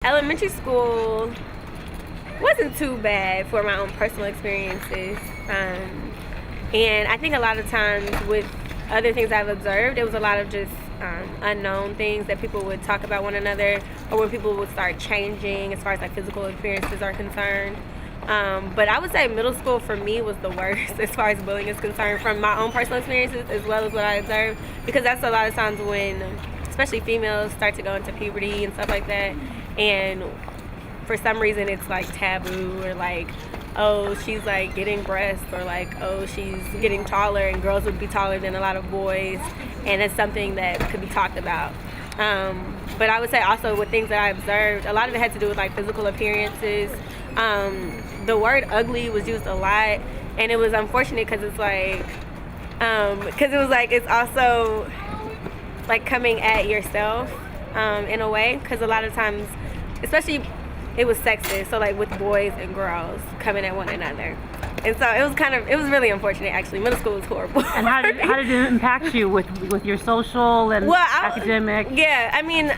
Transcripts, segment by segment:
Elementary school wasn't too bad for my own personal experiences. And I think a lot of times with other things I've observed, it was a lot of just unknown things that people would talk about one another, or when people would start changing as far as like physical appearances are concerned. But I would say middle school for me was the worst as far as bullying is concerned, from my own personal experiences as well as what I observed, because that's a lot of times when especially females start to go into puberty and stuff like that, and for some reason it's like taboo, or like, oh, she's like getting breasts, or like, oh, she's getting taller, and girls would be taller than a lot of boys, and it's something that could be talked about. But I would say also with things that I observed, a lot of it had to do with like physical appearances. The word ugly was used a lot, and it was unfortunate because it's like, because it was like, it's also like coming at yourself in a way, because a lot of times, especially, it was sexist, so like with boys and girls coming at one another. And so it was really unfortunate actually. Middle school was horrible. And how did it impact you with your social and academic? Yeah, I mean,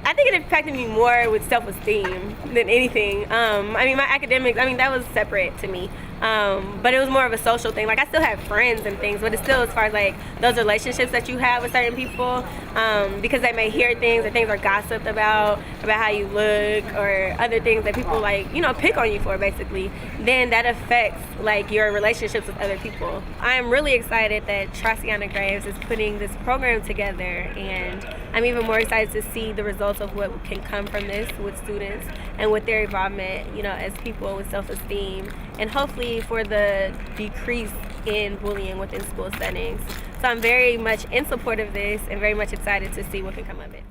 I think it impacted me more with self-esteem than anything. I mean, my academics, I mean, that was separate to me. But it was more of a social thing. Like, I still have friends and things, but it's still as far as like those relationships that you have with certain people, because they may hear things, or things are gossiped about how you look, or other things that people like, you know, pick on you for basically, then that affects like your relationships with other people. I'm really excited that Jana Graves is putting this program together, and I'm even more excited to see the results of what can come from this with students and with their involvement, you know, as people with self-esteem, and hopefully for the decrease in bullying within school settings. So I'm very much in support of this and very much excited to see what can come of it.